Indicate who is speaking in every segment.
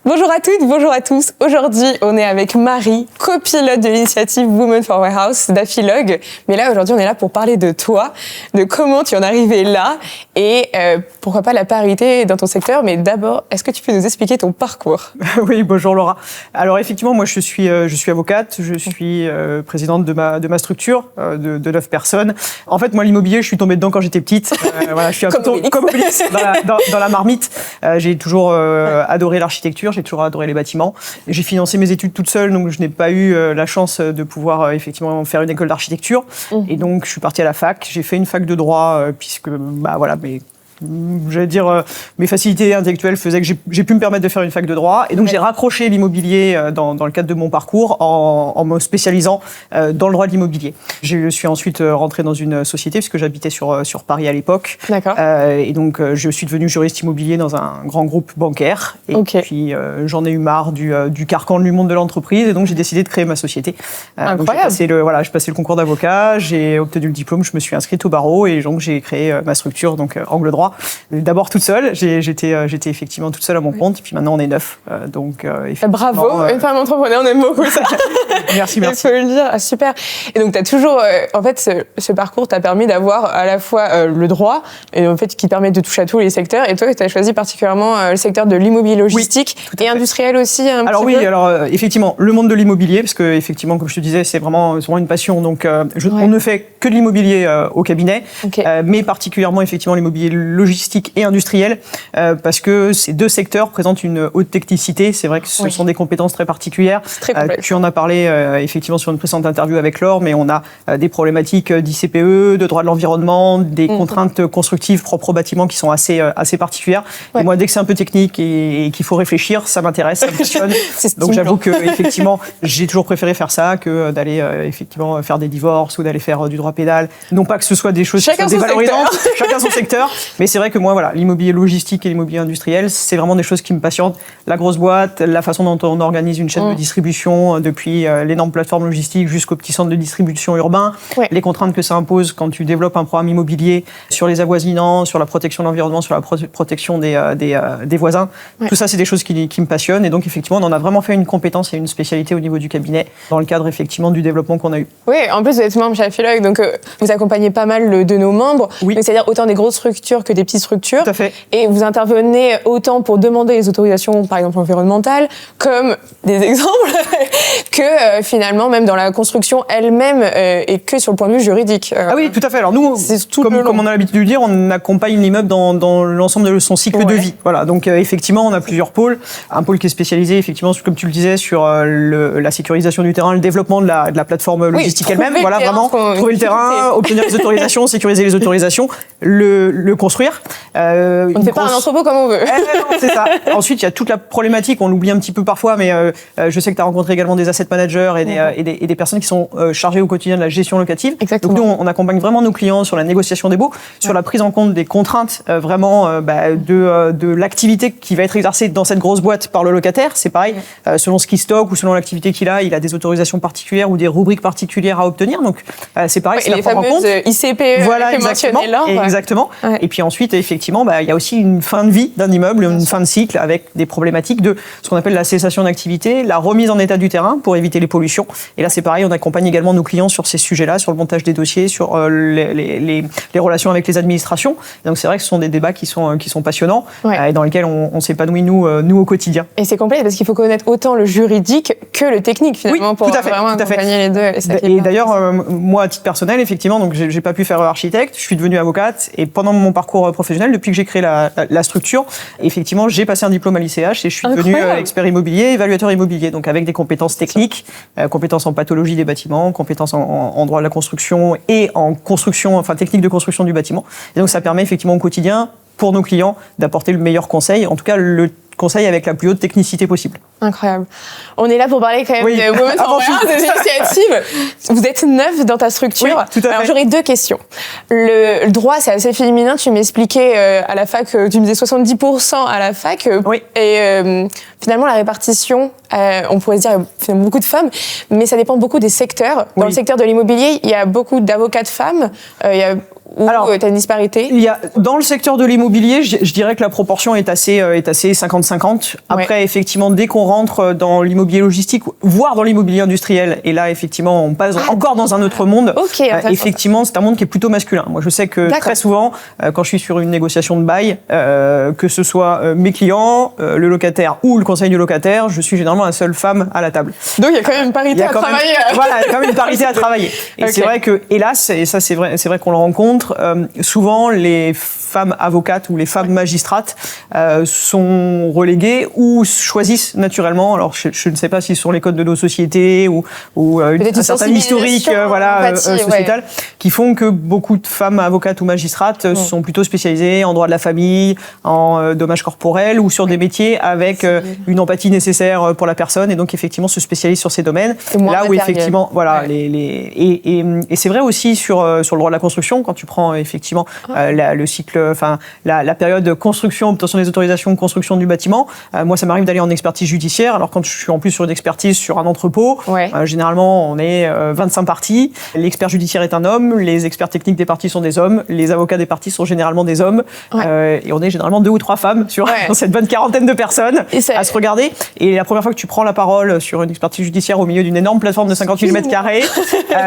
Speaker 1: Bonjour à toutes, bonjour à tous. Aujourd'hui, on est avec Marie, copilote de l'initiative Women for Warehouse d'Afilog. Mais là, aujourd'hui, on est là pour parler de toi, de comment tu en es arrivée là et pourquoi pas la parité dans ton secteur. Mais d'abord, est-ce que tu peux nous expliquer ton parcours ?
Speaker 2: Oui, bonjour Laura. Alors effectivement, moi je suis avocate, je suis présidente de ma structure de 9 personnes. En fait, moi l'immobilier, je suis tombée dedans quand j'étais petite. Voilà, je suis un peu comme Obélix dans la marmite. J'ai toujours adoré l'architecture, j'ai toujours adoré les bâtiments. J'ai financé mes études toute seule, donc je n'ai pas eu la chance de pouvoir effectivement faire une école d'architecture. Et donc je suis partie à la fac. J'ai fait une fac de droit puisque mes facilités intellectuelles faisaient que j'ai pu me permettre de faire une fac de droit. Et donc, j'ai raccroché l'immobilier dans le cadre de mon parcours en me spécialisant dans le droit de l'immobilier. Je suis ensuite rentré dans une société puisque j'habitais sur Paris à l'époque.
Speaker 1: D'accord.
Speaker 2: Et donc, je suis devenu juriste immobilier dans un grand groupe bancaire. Et puis, j'en ai eu marre du carcan du monde de l'entreprise. Et donc, j'ai décidé de créer ma société.
Speaker 1: Incroyable.
Speaker 2: Donc, j'ai passé le concours d'avocat, j'ai obtenu le diplôme, je me suis inscrite au barreau et donc, j'ai créé ma structure, donc Angle Droit. D'abord toute seule, j'étais effectivement toute seule à mon compte, et puis maintenant on est 9.
Speaker 1: Bravo, une femme entrepreneur, on aime beaucoup ça.
Speaker 2: Merci.
Speaker 1: Il faut le dire, super. Et donc tu as toujours, en fait, ce parcours t'a permis d'avoir à la fois le droit, et en fait qui permet de toucher à tous les secteurs, et toi tu as choisi particulièrement le secteur de l'immobilier logistique et industriel aussi.
Speaker 2: Effectivement, le monde de l'immobilier, parce que effectivement, comme je te disais, c'est vraiment une passion. Donc on ne fait que de l'immobilier au cabinet, mais particulièrement effectivement l'immobilier logistique et industriel, parce que ces deux secteurs présentent une haute technicité. C'est vrai que ce sont des compétences très particulières.
Speaker 1: Très complexe.
Speaker 2: Tu en as parlé effectivement sur une précédente interview avec Laure, mais on a des problématiques d'ICPE, de droit de l'environnement, des contraintes constructives propres au bâtiment qui sont assez particulières. Et moi, dès que c'est un peu technique et qu'il faut réfléchir, ça m'intéresse, ça me passionne. Donc j'avoue que effectivement, j'ai toujours préféré faire ça que d'aller effectivement faire des divorces ou d'aller faire du droit pénal. Non pas que ce soit des choses qui soient dévalorisantes, chacun son secteur. Mais c'est vrai que moi, voilà, l'immobilier logistique et l'immobilier industriel, c'est vraiment des choses qui me passionnent. La grosse boîte, la façon dont on organise une chaîne de distribution, depuis l'énorme plateforme logistique jusqu'au petit centre de distribution urbain, les contraintes que ça impose quand tu développes un programme immobilier sur les avoisinants, sur la protection de l'environnement, sur la protection des voisins. Tout ça, c'est des choses qui me passionnent. Et donc, effectivement, on en a vraiment fait une compétence et une spécialité au niveau du cabinet dans le cadre, effectivement, du développement qu'on a eu.
Speaker 1: Oui, en plus, vous êtes membre chez Afilog, donc vous accompagnez pas mal de nos membres.
Speaker 2: Oui.
Speaker 1: C'est-à-dire autant des grosses structures que des petites structures.
Speaker 2: Tout à fait.
Speaker 1: Et vous intervenez autant pour demander les autorisations, par exemple environnementales, comme des exemples, que finalement même dans la construction elle-même et que sur le point de vue juridique.
Speaker 2: Ah oui, tout à fait. Alors nous, comme on a l'habitude de le dire, on accompagne l'immeuble dans l'ensemble de son cycle de vie. Voilà. Donc effectivement, on a plusieurs pôles. Un pôle qui est spécialisé, effectivement, comme tu le disais, sur la sécurisation du terrain, le développement de la plateforme logistique elle-même. Voilà, vraiment trouver le terrain, obtenir les autorisations, sécuriser les autorisations, le construire.
Speaker 1: On ne fait pas un entrepôt comme on veut.
Speaker 2: Non, c'est ça. Ensuite, il y a toute la problématique, on l'oublie un petit peu parfois, mais je sais que tu as rencontré également des asset managers et des personnes qui sont chargées au quotidien de la gestion locative.
Speaker 1: Exactement.
Speaker 2: Donc nous, on accompagne vraiment nos clients sur la négociation des baux, sur la prise en compte des contraintes de l'activité qui va être exercée dans cette grosse boîte par le locataire. C'est pareil, selon ce qu'il stocke ou selon l'activité qu'il a des autorisations particulières ou des rubriques particulières à obtenir. Donc c'est pareil, c'est
Speaker 1: les fameuses ICPE
Speaker 2: voilà,
Speaker 1: que mentionnait Laure.
Speaker 2: Exactement. Et puis ensuite, effectivement, il y a aussi une fin de vie d'un immeuble, une fin de cycle avec des problématiques de ce qu'on appelle la cessation d'activité, la remise en état du terrain pour éviter les pollutions. Et là, c'est pareil, on accompagne également nos clients sur ces sujets-là, sur le montage des dossiers, sur les relations avec les administrations. Et donc c'est vrai que ce sont des débats qui sont passionnants et dans lesquels on s'épanouit nous au quotidien.
Speaker 1: Et c'est complet parce qu'il faut connaître autant le juridique que le technique finalement pour vraiment accompagner les deux.
Speaker 2: Et d'ailleurs, moi, à titre personnel, effectivement, donc j'ai pas pu faire architecte, je suis devenue avocate et pendant mon parcours professionnel, depuis que j'ai créé la structure, effectivement, j'ai passé un diplôme à l'ICH et je suis devenu expert immobilier, évaluateur immobilier, donc avec des compétences techniques, compétences en pathologie des bâtiments, compétences en droit de la construction et en construction, enfin technique de construction du bâtiment. Et donc ça permet effectivement au quotidien, pour nos clients, d'apporter le meilleur conseil, en tout cas le conseil avec la plus haute technicité possible.
Speaker 1: Incroyable. On est là pour parler quand même de Women for Warehouse, des initiatives. Vous êtes 9 dans ta structure.
Speaker 2: Oui, tout à fait.
Speaker 1: Alors j'aurais 2 questions. Le droit, c'est assez féminin. Tu m'expliquais à la fac, tu me disais 70% à la fac.
Speaker 2: Oui.
Speaker 1: Et finalement, la répartition, on pourrait se dire, il y a beaucoup de femmes, mais ça dépend beaucoup des secteurs. Dans le secteur de l'immobilier, il y a beaucoup d'avocates femmes. Il y a Ou tu as une disparité?
Speaker 2: Dans le secteur de l'immobilier, je dirais que la proportion est assez 50-50. Après, effectivement, dès qu'on rentre dans l'immobilier logistique, voire dans l'immobilier industriel, et là, effectivement, on passe encore dans un autre monde. Effectivement, c'est un monde qui est plutôt masculin. Moi, je sais que très souvent, quand je suis sur une négociation de bail, que ce soit mes clients, le locataire ou le conseil du locataire, je suis généralement la seule femme à la table.
Speaker 1: Donc, il y a quand même une parité à travailler.
Speaker 2: Voilà, il y a quand même une parité à travailler. Et c'est vrai que, hélas, et ça c'est vrai qu'on le rencontre, souvent les femmes avocates ou les femmes magistrates sont reléguées ou choisissent naturellement, alors je ne sais pas si sur les codes de nos sociétés ou un certain historique sociétal, qui font que beaucoup de femmes avocates ou magistrates sont plutôt spécialisées en droit de la famille, en dommages corporels ou sur des métiers avec une empathie nécessaire pour la personne et donc effectivement se spécialisent sur ces domaines. Là où effectivement, et c'est vrai aussi sur le droit de la construction, quand tu prends effectivement le cycle, la période de construction, obtention des autorisations, construction du bâtiment. Moi, ça m'arrive d'aller en expertise judiciaire. Alors quand je suis en plus sur une expertise sur un entrepôt, généralement on est 25 parties. L'expert judiciaire est un homme, les experts techniques des parties sont des hommes, les avocats des parties sont généralement des hommes, et on est généralement 2 ou 3 femmes sur cette bonne quarantaine de personnes à se regarder. Et la première fois que tu prends la parole sur une expertise judiciaire au milieu d'une énorme plateforme de 58 mètres carrés,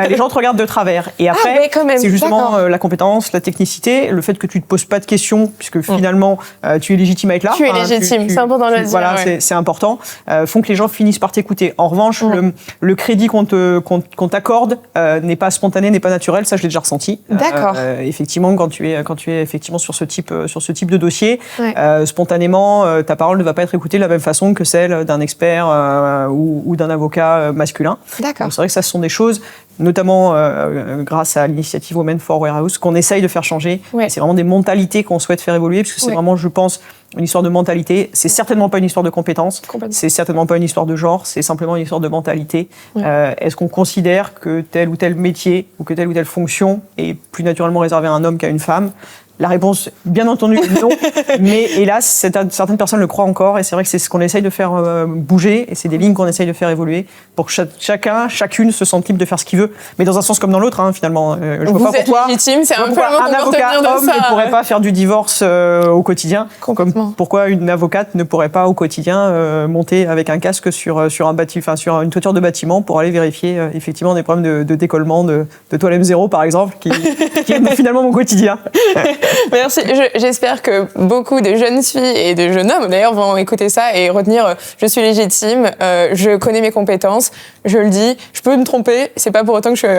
Speaker 2: les gens te regardent de travers. Et après, c'est justement la compétence, la technicité, le fait que tu te poses pas de questions, puisque finalement, tu es légitime à être là.
Speaker 1: Tu es légitime, c'est important de le dire.
Speaker 2: Voilà, c'est important, font que les gens finissent par t'écouter. En revanche, le crédit qu'on t'accorde n'est pas spontané, n'est pas naturel, ça je l'ai déjà ressenti.
Speaker 1: D'accord.
Speaker 2: Effectivement, quand tu es effectivement sur ce type de dossier, spontanément, ta parole ne va pas être écoutée de la même façon que celle d'un expert ou d'un avocat masculin.
Speaker 1: D'accord.
Speaker 2: Donc, c'est vrai que ça, ce sont des choses, notamment grâce à l'initiative Women for Warehouse, qu'on essaye de faire changer. C'est vraiment des mentalités qu'on souhaite faire évoluer, parce que c'est vraiment, je pense, une histoire de mentalité. C'est certainement pas une histoire de compétences, c'est certainement pas une histoire de genre, c'est simplement une histoire de mentalité. Est-ce qu'on considère que tel ou tel métier ou que telle ou telle fonction est plus naturellement réservée à un homme qu'à une femme ? La réponse, bien entendu, non. Mais hélas, certaines personnes le croient encore. Et c'est vrai que c'est ce qu'on essaye de faire bouger. Et c'est des lignes qu'on essaye de faire évoluer pour que chacune se sente libre de faire ce qu'il veut. Mais dans un sens comme dans l'autre, finalement. Je vois pas pourquoi
Speaker 1: légitime, c'est un
Speaker 2: avocat homme ne pourrait pas faire du divorce au quotidien. Comme pourquoi une avocate ne pourrait pas au quotidien monter avec un casque sur une toiture de bâtiment pour aller vérifier effectivement des problèmes de décollement de toile M0, par exemple, qui est finalement mon quotidien.
Speaker 1: Merci. J'espère que beaucoup de jeunes filles et de jeunes hommes, d'ailleurs, vont écouter ça et retenir je suis légitime, je connais mes compétences, je le dis, je peux me tromper, c'est pas pour autant que je suis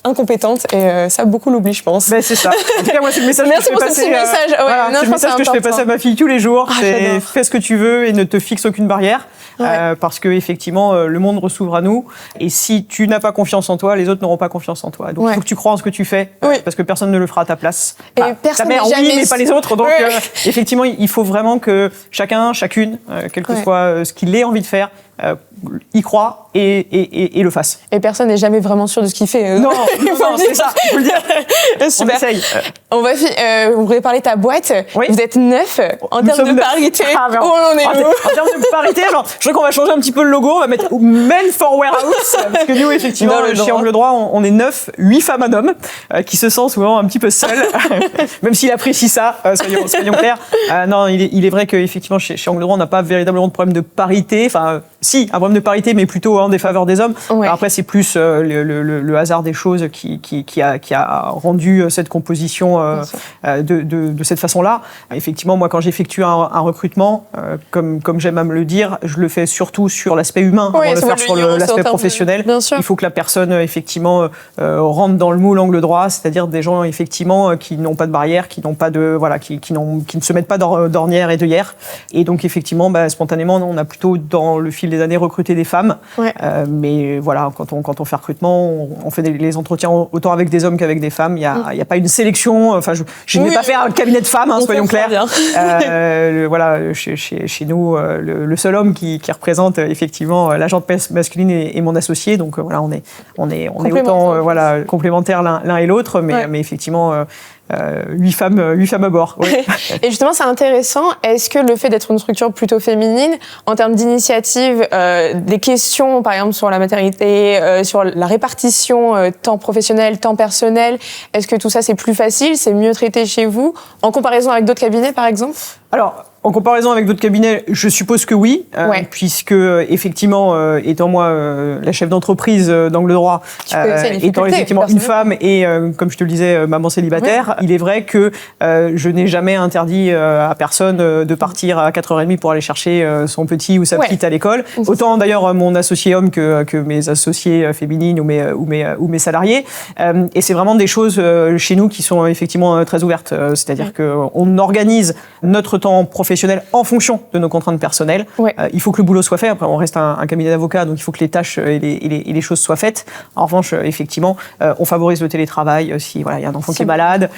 Speaker 1: incompétente et ça, beaucoup l'oublient, je pense.
Speaker 2: Ben, c'est ça. En tout cas, moi, c'est le message
Speaker 1: Merci pour ce petit message.
Speaker 2: C'est le message que je fais passer à ma fille tous les jours. C'est fais ce que tu veux et ne te fixe aucune barrière. Parce que effectivement, le monde s'ouvre à nous. Et si tu n'as pas confiance en toi, les autres n'auront pas confiance en toi. Donc, il faut que tu crois en ce que tu fais, parce que personne ne le fera à ta place. Ta mère, oui, mais pas les autres. Donc, effectivement, il faut vraiment que chacune, quel que soit ce qu'il ait envie de faire, y croit et le fasse.
Speaker 1: Et personne n'est jamais vraiment sûr de ce qu'il fait.
Speaker 2: Non, c'est ça, il faut le dire.
Speaker 1: Super.
Speaker 2: On essaye.
Speaker 1: On voulait parler de ta boîte. Vous êtes 9 en termes de parité.
Speaker 2: En termes de parité, alors, je crois qu'on va changer un petit peu le logo. On va mettre Men for Warehouse. Parce que nous, effectivement, chez Angle Droit, on est 9, 8 femmes, un homme, qui se sent souvent un petit peu seul. Même s'il apprécie ça, soyons clairs. Non, il est vrai qu'effectivement, chez Angle Droit, on n'a pas véritablement de problème de parité. Enfin, si, un problème de parité, mais plutôt en défaveur des hommes. Alors après, c'est plus le hasard des choses qui a rendu cette composition de cette façon-là. Effectivement, moi, quand j'effectue un recrutement, comme j'aime à me le dire, je le fais surtout sur l'aspect humain, avant de le faire sur l'aspect professionnel. Il faut que la personne, effectivement, rentre dans le moule Angle Droit, c'est-à-dire des gens, effectivement, qui n'ont pas de barrière, qui n'ont pas de, qui ne se mettent pas d'ornière et d'œillère. Et donc, effectivement, spontanément, on a plutôt, dans le fil des années, recruté des femmes. Mais voilà, quand on fait recrutement, on fait les entretiens autant avec des hommes qu'avec des femmes. Il y a pas une sélection. Enfin, je ne vais pas faire un cabinet de femmes, soyons clairs. Voilà, chez nous, le seul homme qui représente effectivement l'agente masculine est mon associé. Donc voilà, on est autant complémentaires l'un et l'autre, mais effectivement. 8 femmes à bord. Ouais.
Speaker 1: Et justement, c'est intéressant. Est-ce que le fait d'être une structure plutôt féminine, en termes d'initiative, des questions, par exemple, sur la maternité, sur la répartition temps professionnel, temps personnel, est-ce que tout ça, c'est plus facile, c'est mieux traité chez vous, en comparaison avec d'autres cabinets, par exemple?
Speaker 2: Alors, en comparaison avec d'autres cabinets, je suppose que oui, puisque effectivement, étant moi la chef d'entreprise d'Angle Droit, étant effectivement une femme et comme je te le disais, maman célibataire, il est vrai que je n'ai jamais interdit à personne de partir à 4h30 pour aller chercher son petit ou sa petite à l'école. Autant d'ailleurs mon associé homme que mes associés féminines ou mes salariés. Et c'est vraiment des choses chez nous qui sont effectivement très ouvertes. C'est-à-dire qu'on organise notre temps professionnel en fonction de nos contraintes personnelles. Il faut que le boulot soit fait. Après, on reste un cabinet d'avocats, donc il faut que les tâches et les choses soient faites. En revanche, effectivement, on favorise le télétravail si voilà, il y a un enfant qui est malade.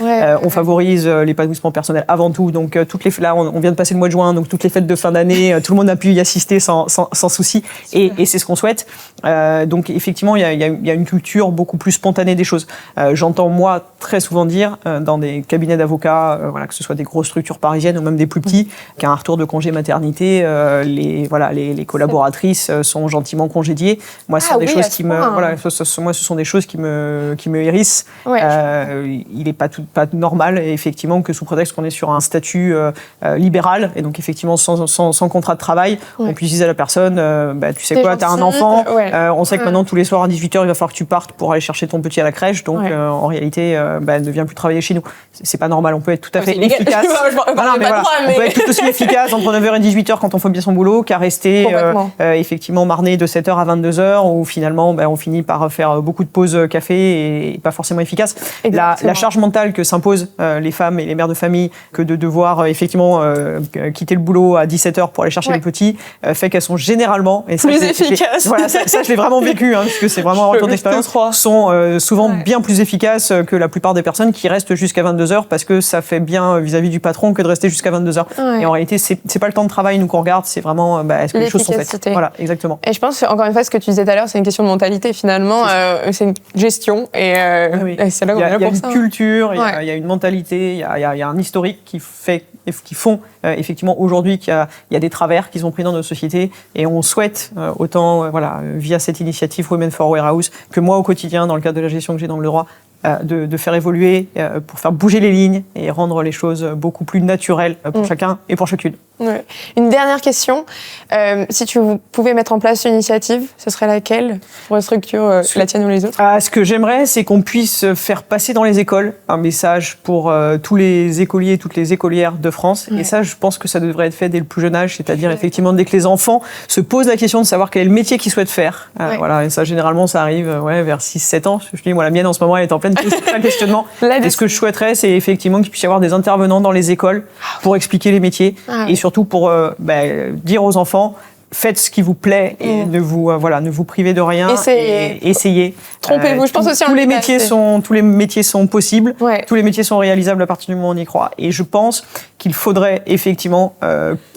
Speaker 2: On favorise l'épanouissement personnel avant tout. Donc là, on vient de passer le mois de juin, donc toutes les fêtes de fin d'année, tout le monde a pu y assister sans souci. Et c'est ce qu'on souhaite. Donc effectivement, il y a une culture beaucoup plus spontanée des choses. J'entends moi très souvent dire dans des cabinets d'avocats, voilà, que ce soit des grosses structures parisiennes ou même des plus petits, qu'à un retour de congé maternité, les collaboratrices sont gentiment congédiées. Moi, ce sont des choses qui me, moi, ce sont des choses qui me hérissent. Il n'est pas normal, effectivement, que sous prétexte qu'on est sur un statut libéral et donc effectivement sans contrat de travail, on puisse dire à la personne, tu sais quoi, t'as un enfant, on sait que maintenant tous les soirs à 18h, il va falloir que tu partes pour aller chercher ton petit à la crèche, donc en réalité, ne viens plus travailler chez nous. C'est pas normal. On peut être tout à fait efficace. On peut être tout aussi efficace entre 9h et 18h quand on fait bien son boulot qu'à rester effectivement marné de 7h à 22h où finalement on finit par faire beaucoup de pauses café et pas forcément efficace. La charge mentale que s'imposent les femmes et les mères de famille que de devoir effectivement quitter le boulot à 17h pour aller chercher les petits fait qu'elles sont généralement
Speaker 1: plus efficaces.
Speaker 2: Voilà, ça je l'ai vraiment vécu puisque c'est vraiment un retour d'expérience, sont souvent bien plus efficaces que la plupart des personnes qui restent jusqu'à 22h parce que ça fait bien vis-à-vis du patron que de rester jusqu'à 22h. Et en réalité, c'est pas le temps de travail nous qu'on regarde, c'est vraiment est-ce que les choses sont faites. Voilà, exactement.
Speaker 1: Et je pense encore une fois, ce que tu disais tout à l'heure, c'est une question de mentalité finalement, c'est une gestion et c'est là qu'on est là pour ça.
Speaker 2: Il y a une culture, il y a une mentalité, il y a un historique qui font effectivement aujourd'hui qu'il y a des travers qui sont pris dans nos sociétés et on souhaite autant via cette initiative Women for Warehouse que moi au quotidien dans le cadre de la gestion que j'ai dans le droit de faire évoluer pour faire bouger les lignes et rendre les choses beaucoup plus naturelles pour chacun et pour chacune.
Speaker 1: Ouais. Une dernière question. Si tu pouvais mettre en place une initiative, ce serait laquelle pour une structure, la tienne ou les autres?
Speaker 2: Ce que j'aimerais, c'est qu'on puisse faire passer dans les écoles un message pour tous les écoliers et toutes les écolières de France. Et ça, je pense que ça devrait être fait dès le plus jeune âge, c'est-à-dire effectivement dès que les enfants se posent la question de savoir quel est le métier qu'ils souhaitent faire. Voilà, et ça, généralement, ça arrive vers 6-7 ans. Je dis, moi, la mienne, en ce moment, elle est en plein questionnement. Et ce que je souhaiterais, c'est effectivement qu'il puisse y avoir des intervenants dans les écoles pour expliquer les métiers et surtout pour dire aux enfants faites ce qui vous plaît et ne vous privez de rien. Essayez.
Speaker 1: Trompez-vous. Je pense aussi
Speaker 2: tous les métiers sont possibles. Tous les métiers sont réalisables à partir du moment où on y croit. Et je pense qu'il faudrait effectivement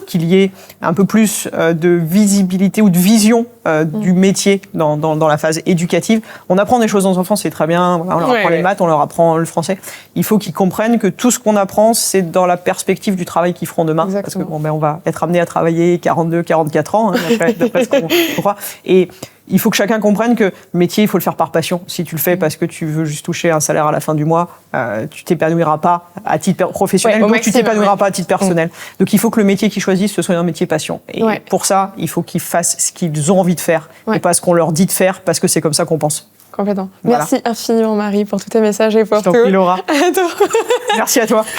Speaker 2: qu'il y ait un peu plus de visibilité ou de vision du métier dans la phase éducative. On apprend des choses aux enfants, c'est très bien. On leur apprend les maths, on leur apprend le français. Il faut qu'ils comprennent que tout ce qu'on apprend, c'est dans la perspective du travail qu'ils feront demain. Exactement. Parce que on va être amené à travailler 42, 44 ans, d'après ce qu'on croit. Et il faut que chacun comprenne que le métier, il faut le faire par passion. Si tu le fais parce que tu veux juste toucher un salaire à la fin du mois, tu t'épanouiras pas à titre professionnel, donc tu t'épanouiras pas à titre personnel. Donc il faut que le métier qu'ils choisissent, ce soit un métier passion. Et pour ça, il faut qu'ils fassent ce qu'ils ont envie de faire et pas ce qu'on leur dit de faire parce que c'est comme ça qu'on pense.
Speaker 1: Complètement. Voilà. Merci infiniment Marie pour tous tes messages et pour tout.
Speaker 2: Je t'en prie Laura. Merci à toi.